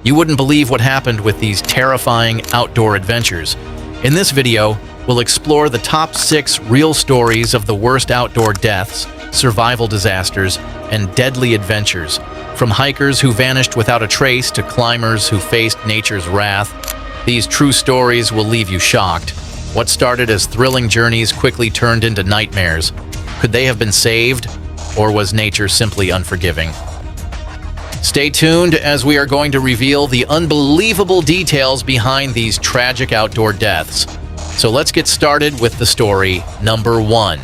You wouldn't believe what happened with these terrifying outdoor adventures. In this video, we'll explore the top 6 real stories of the worst outdoor deaths, survival disasters, and deadly adventures, from hikers who vanished without a trace to climbers who faced nature's wrath. These true stories will leave you shocked. What started as thrilling journeys quickly turned into nightmares. Could they have been saved, or was nature simply unforgiving? Stay tuned as we are going to reveal the unbelievable details behind these tragic outdoor deaths. So let's get started with the story number 1.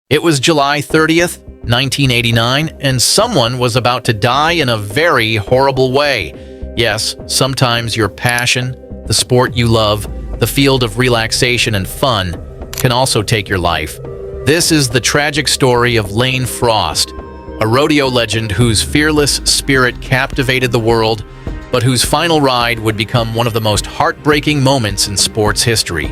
It was July 30th, 1989, and someone was about to die in a very horrible way. Yes, sometimes your passion, the sport you love, the field of relaxation and fun can also take your life. This is the tragic story of Lane Frost, a rodeo legend whose fearless spirit captivated the world, but whose final ride would become one of the most heartbreaking moments in sports history.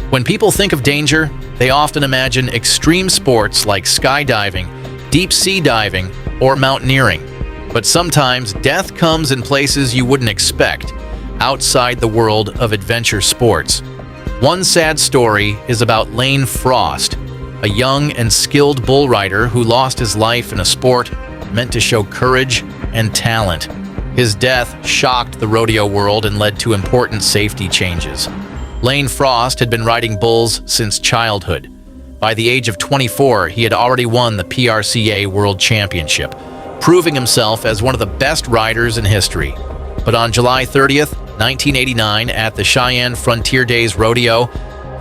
When people think of danger, they often imagine extreme sports like skydiving, deep-sea diving, or mountaineering. But sometimes death comes in places you wouldn't expect, outside the world of adventure sports. One sad story is about Lane Frost, a young and skilled bull rider who lost his life in a sport meant to show courage and talent. His death shocked the rodeo world and led to important safety changes. Lane Frost had been riding bulls since childhood. By the age of 24, he had already won the PRCA World Championship, proving himself as one of the best riders in history. But on July 30th, 1989, at the Cheyenne Frontier Days Rodeo,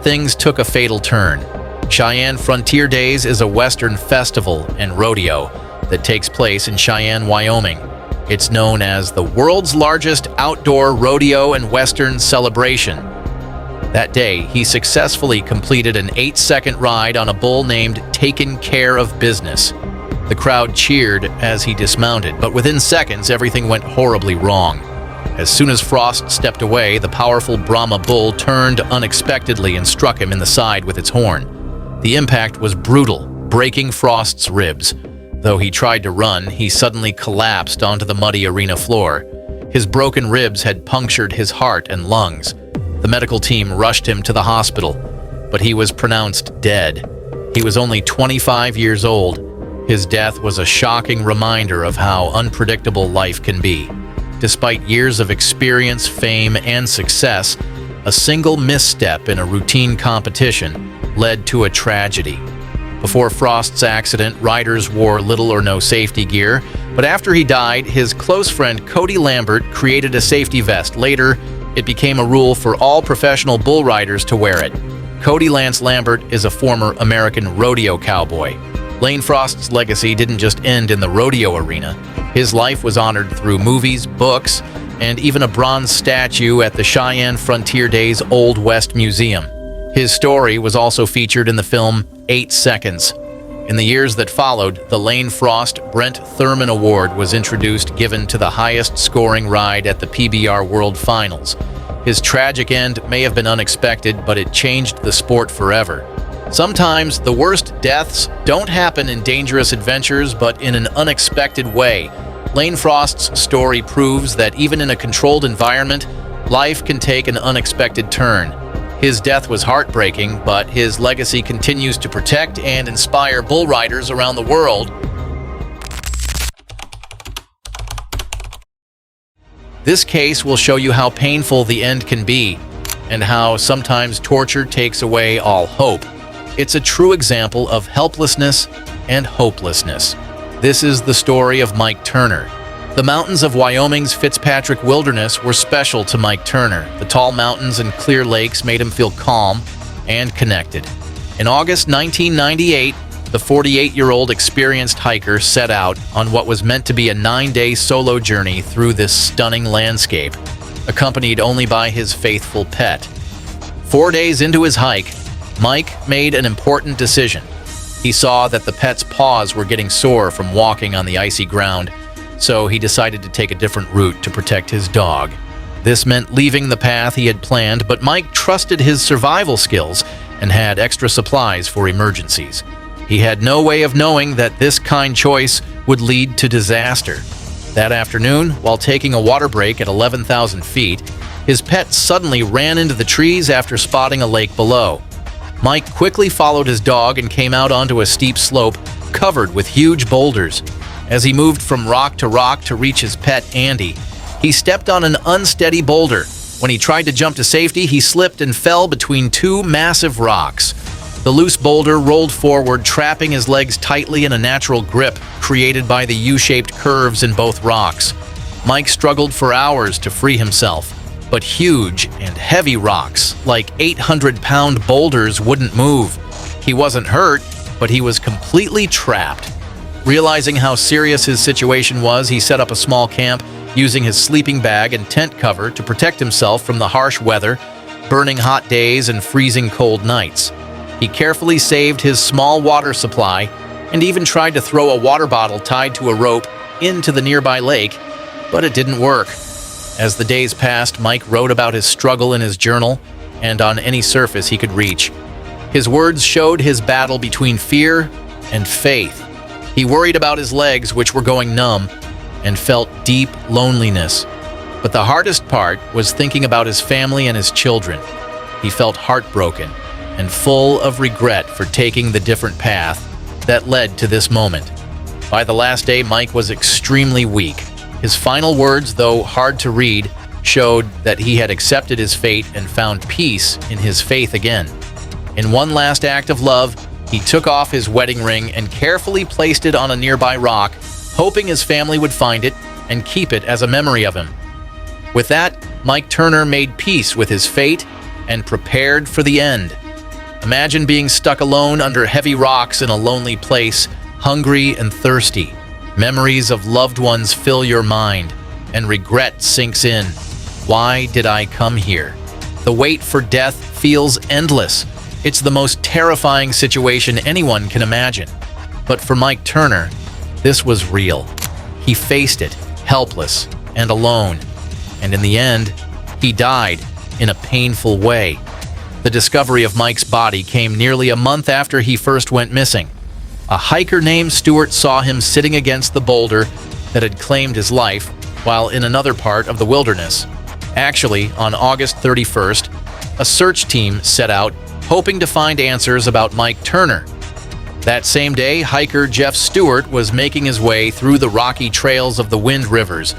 things took a fatal turn. Cheyenne Frontier Days is a Western festival and rodeo that takes place in Cheyenne, Wyoming. It's known as the world's largest outdoor rodeo and Western celebration. That day, he successfully completed an 8-second ride on a bull named Taken Care of Business. The crowd cheered as he dismounted, but within seconds, everything went horribly wrong. As soon as Frost stepped away, the powerful Brahma bull turned unexpectedly and struck him in the side with its horn. The impact was brutal, breaking Frost's ribs. Though he tried to run, he suddenly collapsed onto the muddy arena floor. His broken ribs had punctured his heart and lungs. The medical team rushed him to the hospital, but he was pronounced dead. He was only 25 years old. His death was a shocking reminder of how unpredictable life can be. Despite years of experience, fame, and success, a single misstep in a routine competition led to a tragedy. Before Frost's accident, riders wore little or no safety gear, but after he died, his close friend Cody Lambert created a safety vest. Later, it became a rule for all professional bull riders to wear it. Cody Lance Lambert is a former American rodeo cowboy. Lane Frost's legacy didn't just end in the rodeo arena. His life was honored through movies, books, and even a bronze statue at the Cheyenne Frontier Days Old West Museum. His story was also featured in the film 8 Seconds. In the years that followed, the Lane Frost Brent Thurman Award was introduced, given to the highest scoring ride at the PBR World Finals. His tragic end may have been unexpected, but it changed the sport forever. Sometimes the worst deaths don't happen in dangerous adventures, but in an unexpected way. Lane Frost's story proves that even in a controlled environment, life can take an unexpected turn. His death was heartbreaking, but his legacy continues to protect and inspire bull riders around the world. This case will show you how painful the end can be, and how sometimes torture takes away all hope. It's a true example of helplessness and hopelessness. This is the story of Mike Turner. The mountains of Wyoming's Fitzpatrick Wilderness were special to Mike Turner. The tall mountains and clear lakes made him feel calm and connected. In August 1998, the 48-year-old experienced hiker set out on what was meant to be a 9-day solo journey through this stunning landscape, accompanied only by his faithful pet. 4 days into his hike, Mike made an important decision. He saw that the pet's paws were getting sore from walking on the icy ground, so he decided to take a different route to protect his dog. This meant leaving the path he had planned, but Mike trusted his survival skills and had extra supplies for emergencies. He had no way of knowing that this kind choice would lead to disaster. That afternoon, while taking a water break at 11,000 feet, his pet suddenly ran into the trees after spotting a lake below. Mike quickly followed his dog and came out onto a steep slope covered with huge boulders. As he moved from rock to reach his pet, Andy, he stepped on an unsteady boulder. When he tried to jump to safety, he slipped and fell between two massive rocks. The loose boulder rolled forward, trapping his legs tightly in a natural grip created by the U-shaped curves in both rocks. Mike struggled for hours to free himself, but huge and heavy rocks, like 800-pound boulders, wouldn't move. He wasn't hurt, but he was completely trapped. Realizing how serious his situation was, he set up a small camp using his sleeping bag and tent cover to protect himself from the harsh weather, burning hot days, and freezing cold nights. He carefully saved his small water supply and even tried to throw a water bottle tied to a rope into the nearby lake, but it didn't work. As the days passed, Mike wrote about his struggle in his journal and on any surface he could reach. His words showed his battle between fear and faith. He worried about his legs, which were going numb, and felt deep loneliness. But the hardest part was thinking about his family and his children. He felt heartbroken and full of regret for taking the different path that led to this moment. By the last day, Mike was extremely weak. His final words, though hard to read, showed that he had accepted his fate and found peace in his faith again. In one last act of love, he took off his wedding ring and carefully placed it on a nearby rock, hoping his family would find it and keep it as a memory of him. With that, Mike Turner made peace with his fate and prepared for the end. Imagine being stuck alone under heavy rocks in a lonely place, hungry and thirsty. Memories of loved ones fill your mind, and regret sinks in. Why did I come here? The wait for death feels endless. It's the most terrifying situation anyone can imagine. But for Mike Turner, this was real. He faced it, helpless and alone. And in the end, he died in a painful way. The discovery of Mike's body came nearly a month after he first went missing. A hiker named Stuart saw him sitting against the boulder that had claimed his life while in another part of the wilderness. Actually, on August 31st, a search team set out, hoping to find answers about Mike Turner. That same day, hiker Jeff Stewart was making his way through the rocky trails of the Wind Rivers.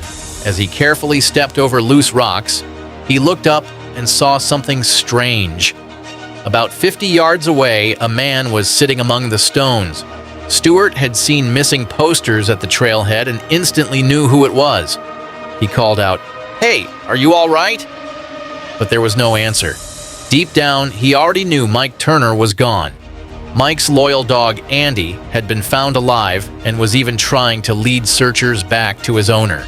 As he carefully stepped over loose rocks, he looked up and saw something strange. About 50 yards away, a man was sitting among the stones. Stewart had seen missing posters at the trailhead and instantly knew who it was. He called out, "Hey, are you all right?" But there was no answer. Deep down, he already knew Mike Turner was gone. Mike's loyal dog, Andy, had been found alive and was even trying to lead searchers back to his owner.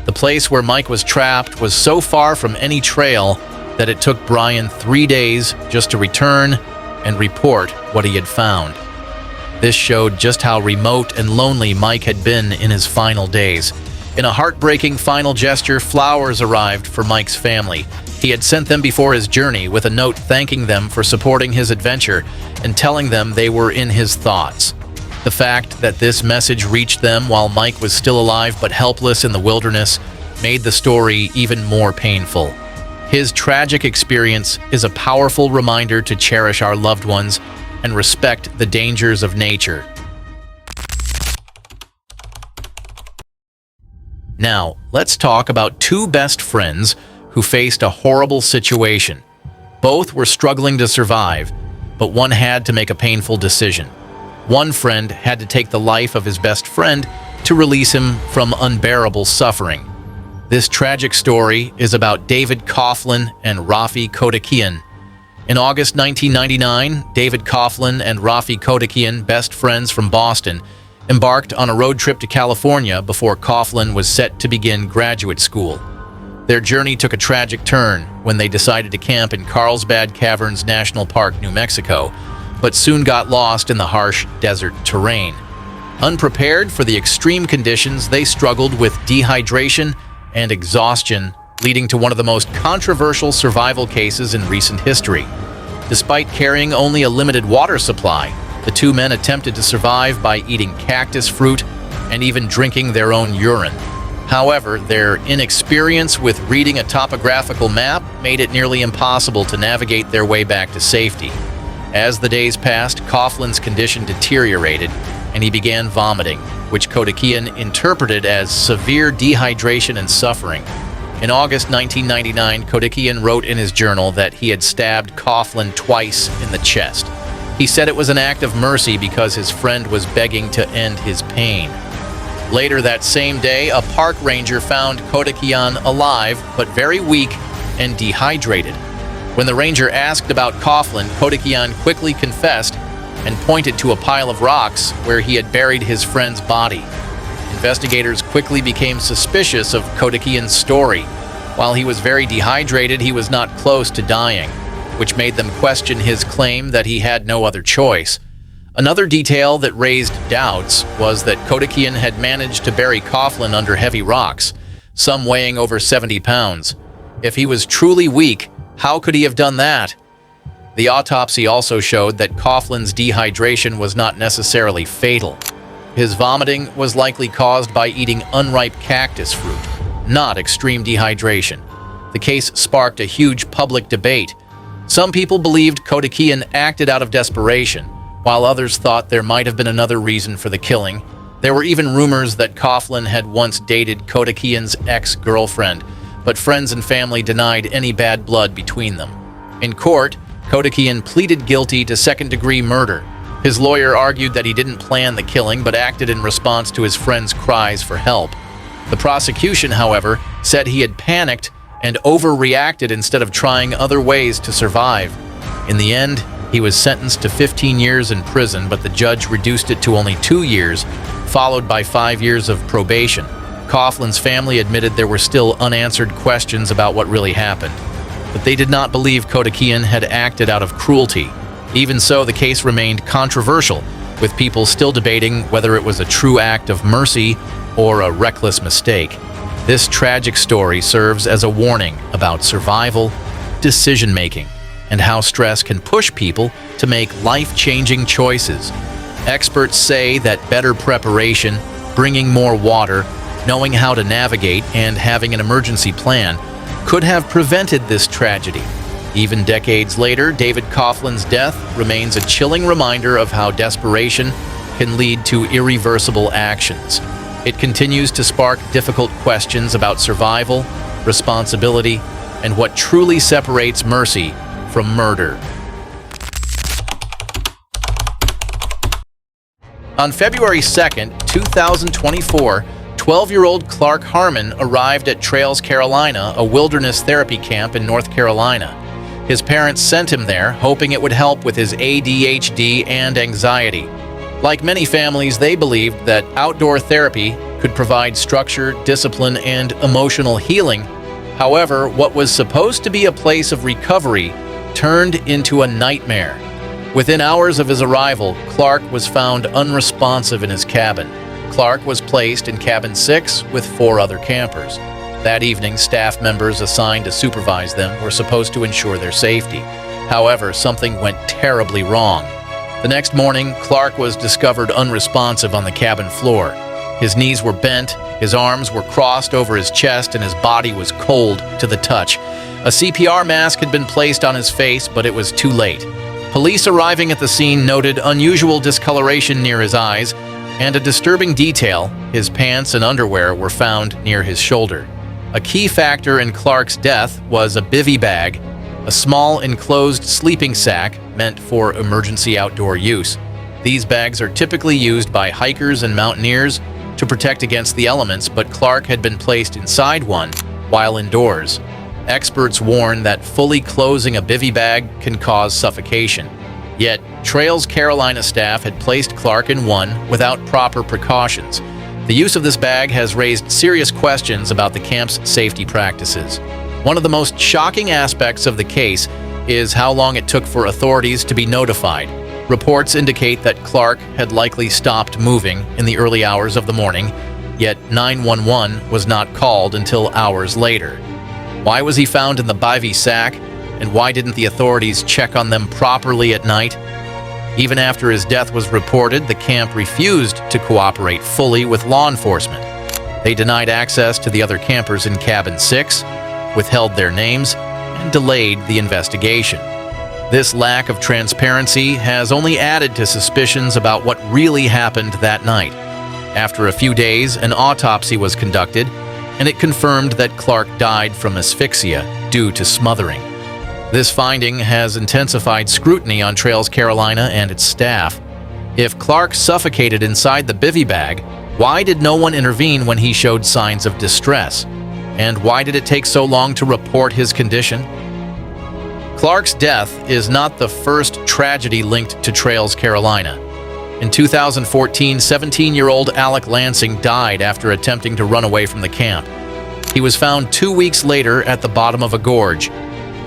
The place where Mike was trapped was so far from any trail that it took Brian 3 days just to return and report what he had found. This showed just how remote and lonely Mike had been in his final days. In a heartbreaking final gesture, flowers arrived for Mike's family. He had sent them before his journey with a note thanking them for supporting his adventure and telling them they were in his thoughts. The fact that this message reached them while Mike was still alive but helpless in the wilderness made the story even more painful. His tragic experience is a powerful reminder to cherish our loved ones and respect the dangers of nature. Now, let's talk about two best friends who faced a horrible situation. Both were struggling to survive, but one had to make a painful decision. One friend had to take the life of his best friend to release him from unbearable suffering. This tragic story is about David Coughlin and Rafi Kodakian. In August 1999, David Coughlin and Rafi Kodakian, best friends from Boston, embarked on a road trip to California before Coughlin was set to begin graduate school. Their journey took a tragic turn when they decided to camp in Carlsbad Caverns National Park, New Mexico, but soon got lost in the harsh desert terrain. Unprepared for the extreme conditions, they struggled with dehydration and exhaustion, leading to one of the most controversial survival cases in recent history. Despite carrying only a limited water supply, The two men attempted to survive by eating cactus fruit and even drinking their own urine. However, their inexperience with reading a topographical map made it nearly impossible to navigate their way back to safety. As the days passed, Coughlin's condition deteriorated, and he began vomiting, which Kodakian interpreted as severe dehydration and suffering. In August 1999, Kodakian wrote in his journal that he had stabbed Coughlin twice in the chest. He said it was an act of mercy because his friend was begging to end his pain. Later that same day, a park ranger found Kodakian alive, but very weak and dehydrated. When the ranger asked about Coughlin, Kodakian quickly confessed and pointed to a pile of rocks where he had buried his friend's body. Investigators quickly became suspicious of Kodakian's story. While he was very dehydrated, he was not close to dying, which made them question his claim that he had no other choice. Another detail that raised doubts was that Kodakian had managed to bury Coughlin under heavy rocks, some weighing over 70 pounds. If he was truly weak, how could he have done that? The autopsy also showed that Coughlin's dehydration was not necessarily fatal. His vomiting was likely caused by eating unripe cactus fruit, not extreme dehydration. The case sparked a huge public debate. Some people believed Kodakian acted out of desperation, while others thought there might have been another reason for the killing. There were even rumors that Coughlin had once dated Kodakian's ex-girlfriend, but friends and family denied any bad blood between them. In court, Kodakian pleaded guilty to second-degree murder. His lawyer argued that he didn't plan the killing but acted in response to his friend's cries for help. The prosecution, however, said he had panicked and overreacted instead of trying other ways to survive. In the end, he was sentenced to 15 years in prison, but the judge reduced it to only 2 years, followed by 5 years of probation. Coughlin's family admitted there were still unanswered questions about what really happened, but they did not believe Kodakian had acted out of cruelty. Even so, the case remained controversial, with people still debating whether it was a true act of mercy or a reckless mistake. This tragic story serves as a warning about survival, decision-making, and how stress can push people to make life-changing choices. Experts say that better preparation, bringing more water, knowing how to navigate, and having an emergency plan could have prevented this tragedy. Even decades later, David Coughlin's death remains a chilling reminder of how desperation can lead to irreversible actions. It continues to spark difficult questions about survival, responsibility, and what truly separates mercy from murder. On February 2nd, 2024, 12-year-old Clark Harmon arrived at Trails, Carolina, a wilderness therapy camp in North Carolina. His parents sent him there, hoping it would help with his ADHD and anxiety. Like many families, they believed that outdoor therapy could provide structure, discipline, and emotional healing. However, what was supposed to be a place of recovery turned into a nightmare. Within hours of his arrival, Clark was found unresponsive in his cabin. Clark was placed in cabin 6 with 4 other campers. That evening, staff members assigned to supervise them were supposed to ensure their safety. However, something went terribly wrong. The next morning, Clark was discovered unresponsive on the cabin floor. His knees were bent, his arms were crossed over his chest, and his body was cold to the touch. A CPR mask had been placed on his face, but it was too late. Police arriving at the scene noted unusual discoloration near his eyes, and a disturbing detail: his pants and underwear were found near his shoulder. A key factor in Clark's death was a bivy bag, a small enclosed sleeping sack meant for emergency outdoor use. These bags are typically used by hikers and mountaineers to protect against the elements, but Clark had been placed inside one while indoors. Experts warn that fully closing a bivy bag can cause suffocation. Yet, Trails Carolina staff had placed Clark in one without proper precautions. The use of this bag has raised serious questions about the camp's safety practices. One of the most shocking aspects of the case is how long it took for authorities to be notified. Reports indicate that Clark had likely stopped moving in the early hours of the morning, yet 911 was not called until hours later. Why was he found in the bivy sack, and why didn't the authorities check on them properly at night? Even after his death was reported, the camp refused to cooperate fully with law enforcement. They denied access to the other campers in Cabin 6, withheld their names, and delayed the investigation. This lack of transparency has only added to suspicions about what really happened that night. After a few days, an autopsy was conducted, and it confirmed that Clark died from asphyxia due to smothering. This finding has intensified scrutiny on Trails Carolina and its staff. If Clark suffocated inside the bivy bag, why did no one intervene when he showed signs of distress? And why did it take so long to report his condition? Clark's death is not the first tragedy linked to Trails Carolina. In 2014, 17-year-old Alec Lansing died after attempting to run away from the camp. He was found 2 weeks later at the bottom of a gorge.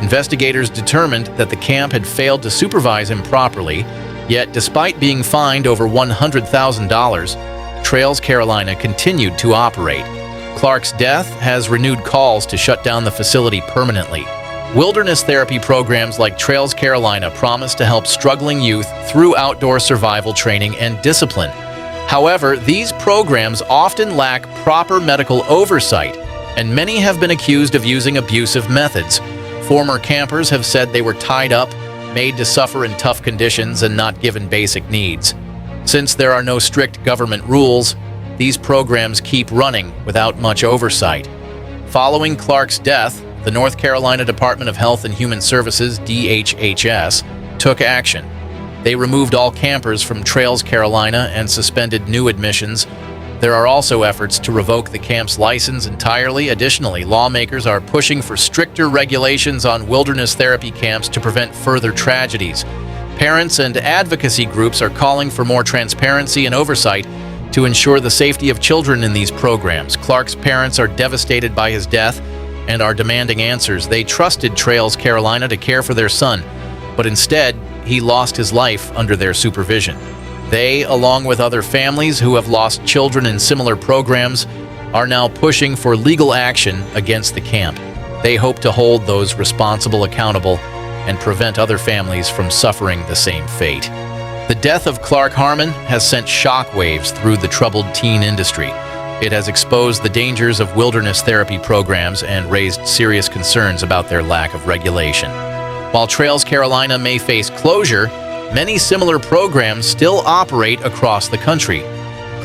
Investigators determined that the camp had failed to supervise him properly, yet despite being fined over $100,000, Trails Carolina continued to operate. Clark's death has renewed calls to shut down the facility permanently. Wilderness therapy programs like Trails Carolina promise to help struggling youth through outdoor survival training and discipline. However, these programs often lack proper medical oversight, and many have been accused of using abusive methods. Former campers have said they were tied up, made to suffer in tough conditions, and not given basic needs. Since there are no strict government rules, these programs keep running without much oversight. Following Clark's death, the North Carolina Department of Health and Human Services, DHHS, took action. They removed all campers from Trails Carolina and suspended new admissions. There are also efforts to revoke the camp's license entirely. Additionally, lawmakers are pushing for stricter regulations on wilderness therapy camps to prevent further tragedies. Parents and advocacy groups are calling for more transparency and oversight to ensure the safety of children in these programs. Clark's parents are devastated by his death and are demanding answers. They trusted Trails Carolina to care for their son, but instead, he lost his life under their supervision. They, along with other families who have lost children in similar programs, are now pushing for legal action against the camp. They hope to hold those responsible accountable and prevent other families from suffering the same fate. The death of Clark Harmon has sent shockwaves through the troubled teen industry. It has exposed the dangers of wilderness therapy programs and raised serious concerns about their lack of regulation. While Trails Carolina may face closure, many similar programs still operate across the country.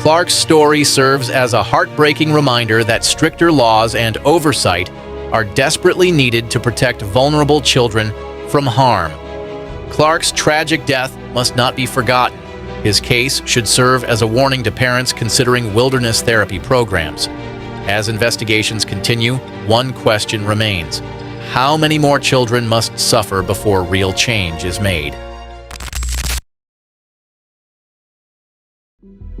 Clark's story serves as a heartbreaking reminder that stricter laws and oversight are desperately needed to protect vulnerable children from harm. Clark's tragic death must not be forgotten. His case should serve as a warning to parents considering wilderness therapy programs. As investigations continue, one question remains: how many more children must suffer before real change is made?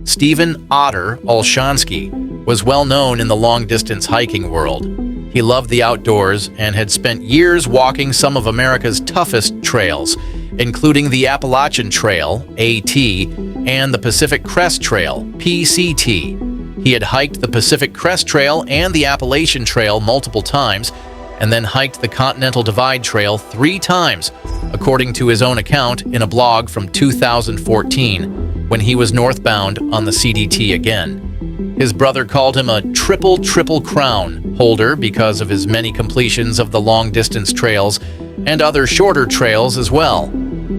Stephen Otter Olshansky was well known in the long-distance hiking world. He loved the outdoors and had spent years walking some of America's toughest trails, including the Appalachian Trail, AT, and the Pacific Crest Trail, PCT. He had hiked the Pacific Crest Trail and the Appalachian Trail multiple times, and then hiked the Continental Divide Trail 3 times, according to his own account in a blog from 2014, when he was northbound on the CDT again. His brother called him a triple crown holder because of his many completions of the long-distance trails and other shorter trails as well.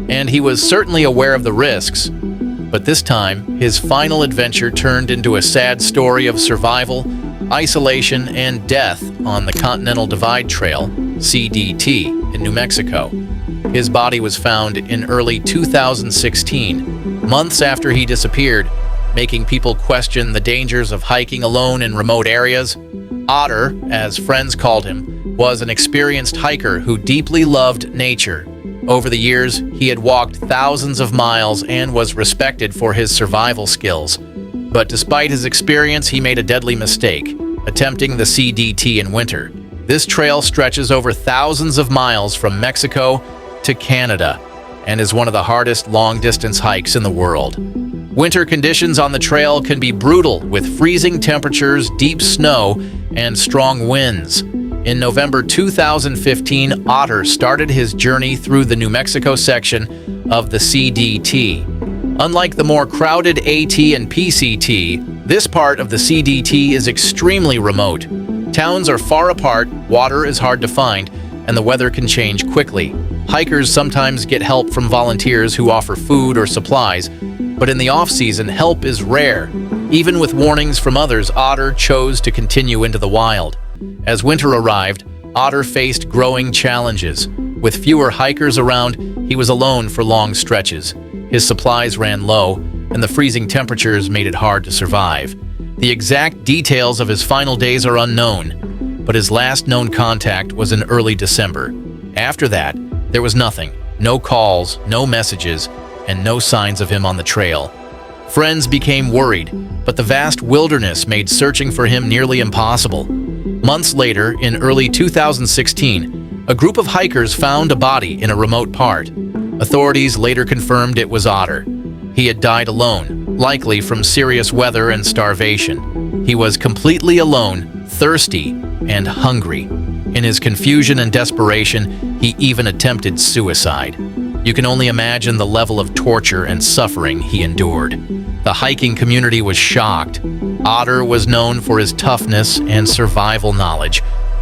And he was certainly aware of the risks. But this time, his final adventure turned into a sad story of survival, isolation, and death on the Continental Divide Trail, CDT, in New Mexico. His body was found in early 2016, months after he disappeared, making people question the dangers of hiking alone in remote areas. Otter, as friends called him, was an experienced hiker who deeply loved nature. Over the years, he had walked thousands of miles and was respected for his survival skills. But despite his experience, he made a deadly mistake, attempting the CDT in winter. This trail stretches over thousands of miles from Mexico to Canada and is one of the hardest long-distance hikes in the world. Winter conditions on the trail can be brutal, with freezing temperatures, deep snow, and strong winds. In November 2015, Otter started his journey through the New Mexico section of the CDT. Unlike the more crowded AT and PCT, this part of the CDT is extremely remote. Towns are far apart, water is hard to find, and the weather can change quickly. Hikers sometimes get help from volunteers who offer food or supplies, but in the off-season, help is rare. Even with warnings from others, Otter chose to continue into the wild. As winter arrived, Otter faced growing challenges. With fewer hikers around, he was alone for long stretches. His supplies ran low, and the freezing temperatures made it hard to survive. The exact details of his final days are unknown, but his last known contact was in early December. After that, there was nothing. No calls, no messages, and no signs of him on the trail. Friends became worried, but the vast wilderness made searching for him nearly impossible. Months later, in early 2016, a group of hikers found a body in a remote part. Authorities later confirmed it was Otter. He had died alone, likely from serious weather and starvation. He was completely alone, thirsty, and hungry. In his confusion and desperation, he even attempted suicide. You can only imagine the level of torture and suffering he endured. The hiking community was shocked. Otter was known for his toughness and survival knowledge.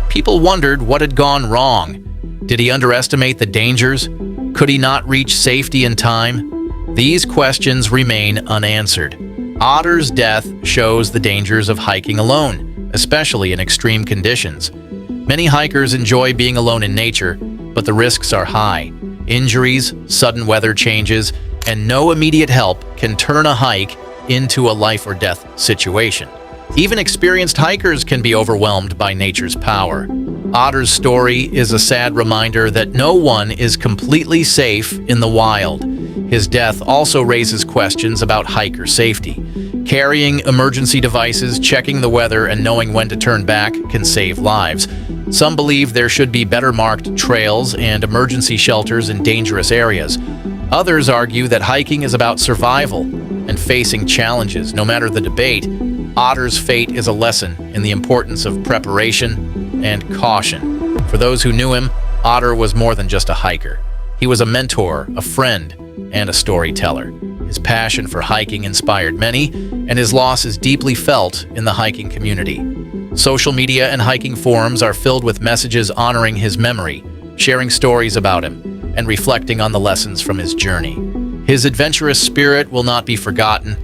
People wondered what had gone wrong. Did he underestimate the dangers? Could he not reach safety in time? These questions remain unanswered. Otter's death shows the dangers of hiking alone, especially in extreme conditions. Many hikers enjoy being alone in nature, but the risks are high. Injuries, sudden weather changes, and no immediate help can turn a hike into a life or death situation. Even experienced hikers can be overwhelmed by nature's power. Otter's story is a sad reminder that no one is completely safe in the wild. His death also raises questions about hiker safety. Carrying emergency devices, checking the weather, and knowing when to turn back can save lives. Some believe there should be better marked trails and emergency shelters in dangerous areas. Others argue that hiking is about survival and facing challenges. No matter the debate, Otter's fate is a lesson in the importance of preparation and caution. For those who knew him, Otter was more than just a hiker. He was a mentor, a friend, and a storyteller. His passion for hiking inspired many, and his loss is deeply felt in the hiking community. Social media and hiking forums are filled with messages honoring his memory, sharing stories about him, and reflecting on the lessons from his journey. His adventurous spirit will not be forgotten,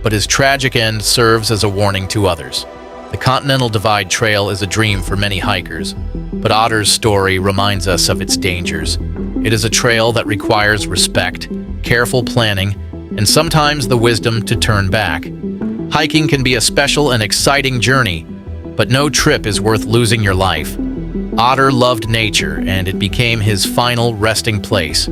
but his tragic end serves as a warning to others. The Continental Divide Trail is a dream for many hikers, but Otter's story reminds us of its dangers. It is a trail that requires respect, careful planning, and sometimes the wisdom to turn back. Hiking can be a special and exciting journey, but no trip is worth losing your life. Otter loved nature, and it became his final resting place.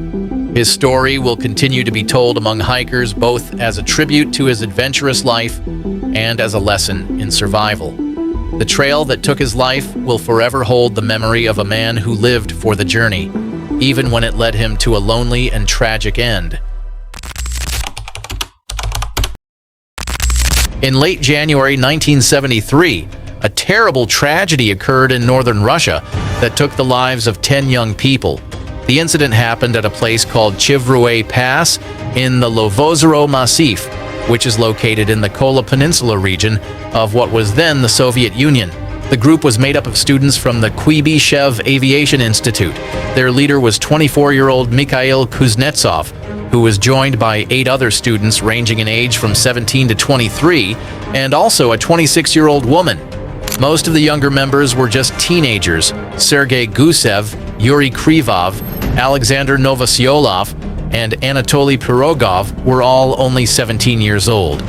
His story will continue to be told among hikers both as a tribute to his adventurous life and as a lesson in survival. The trail that took his life will forever hold the memory of a man who lived for the journey, even when it led him to a lonely and tragic end. In late January 1973, a terrible tragedy occurred in northern Russia that took the lives of 10 young people. The incident happened at a place called Chivruay Pass in the Lovozero Massif, which is located in the Kola Peninsula region of what was then the Soviet Union. The group was made up of students from the Kuibyshev Aviation Institute. Their leader was 24-year-old Mikhail Kuznetsov, who was joined by 8 other students ranging in age from 17 to 23, and also a 26-year-old woman. Most of the younger members were just teenagers. Sergei Gusev, Yuri Krivov, Alexander Novosyolov, and Anatoly Pirogov were all only 17 years old.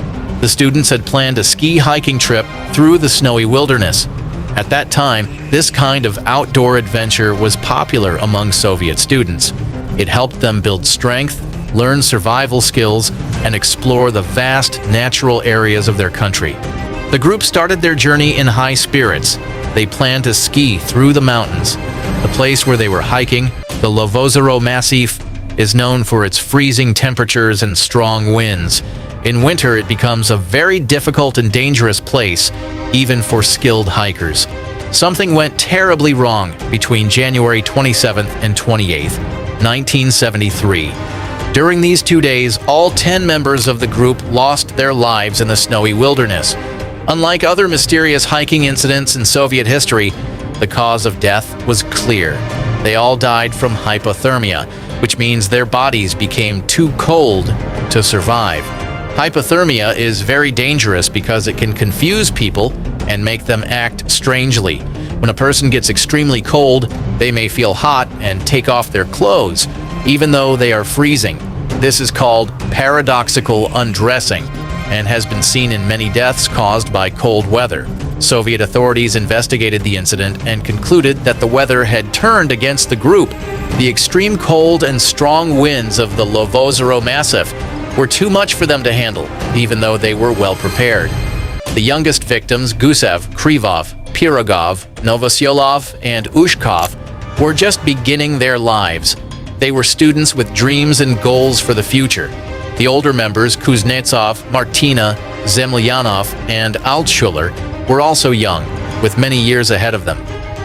The students had planned a ski hiking trip through the snowy wilderness. At that time, this kind of outdoor adventure was popular among Soviet students. It helped them build strength, learn survival skills, and explore the vast natural areas of their country. The group started their journey in high spirits. They planned to ski through the mountains. The place where they were hiking, the Lovozero Massif, is known for its freezing temperatures and strong winds. In winter, it becomes a very difficult and dangerous place, even for skilled hikers. Something went terribly wrong between January 27th and 28th, 1973. During these 2 days, all 10 members of the group lost their lives in the snowy wilderness. Unlike other mysterious hiking incidents in Soviet history, the cause of death was clear. They all died from hypothermia, which means their bodies became too cold to survive. Hypothermia is very dangerous because it can confuse people and make them act strangely. When a person gets extremely cold, they may feel hot and take off their clothes, even though they are freezing. This is called paradoxical undressing and has been seen in many deaths caused by cold weather. Soviet authorities investigated the incident and concluded that the weather had turned against the group. The extreme cold and strong winds of the Lovozero Massif were too much for them to handle, even though they were well prepared. The youngest victims, Gusev, Krivov, Pirogov, Novoselov, and Ushkov, were just beginning their lives. They were students with dreams and goals for the future. The older members, Kuznetsov, Martina, Zemlyanov, and Altshuler, were also young, with many years ahead of them.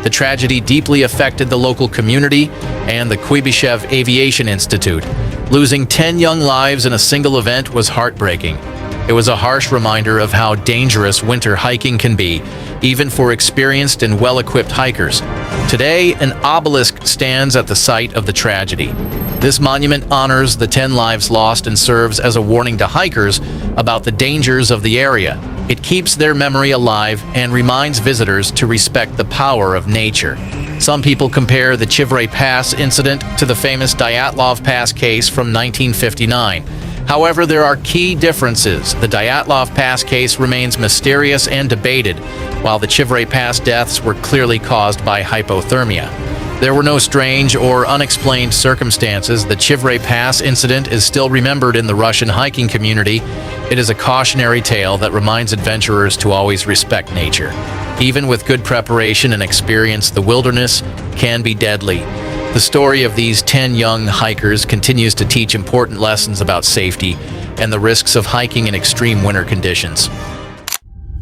The tragedy deeply affected the local community and the Kuibyshev Aviation Institute. Losing 10 young lives in a single event was heartbreaking. It was a harsh reminder of how dangerous winter hiking can be, even for experienced and well-equipped hikers. Today, an obelisk stands at the site of the tragedy. This monument honors the 10 lives lost and serves as a warning to hikers about the dangers of the area. It keeps their memory alive and reminds visitors to respect the power of nature. Some people compare the Chivray Pass incident to the famous Dyatlov Pass case from 1959. However, there are key differences. The Dyatlov Pass case remains mysterious and debated, while the Chivray Pass deaths were clearly caused by hypothermia. There were no strange or unexplained circumstances. The Chivray Pass incident is still remembered in the Russian hiking community. It is a cautionary tale that reminds adventurers to always respect nature. Even with good preparation and experience, the wilderness can be deadly. The story of these 10 young hikers continues to teach important lessons about safety and the risks of hiking in extreme winter conditions.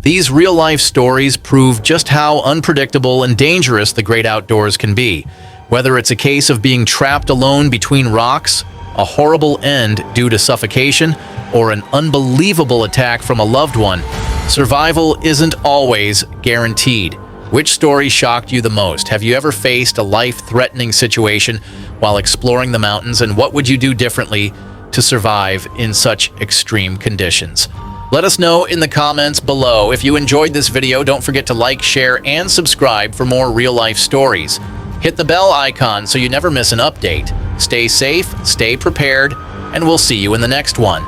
These real-life stories prove just how unpredictable and dangerous the great outdoors can be. Whether it's a case of being trapped alone between rocks, a horrible end due to suffocation, or an unbelievable attack from a loved one, survival isn't always guaranteed. Which story shocked you the most? Have you ever faced a life-threatening situation while exploring the mountains, and what would you do differently to survive in such extreme conditions? Let us know in the comments below. If you enjoyed this video, don't forget to like, share, and subscribe for more real-life stories. Hit the bell icon so you never miss an update. Stay safe, stay prepared, and we'll see you in the next one.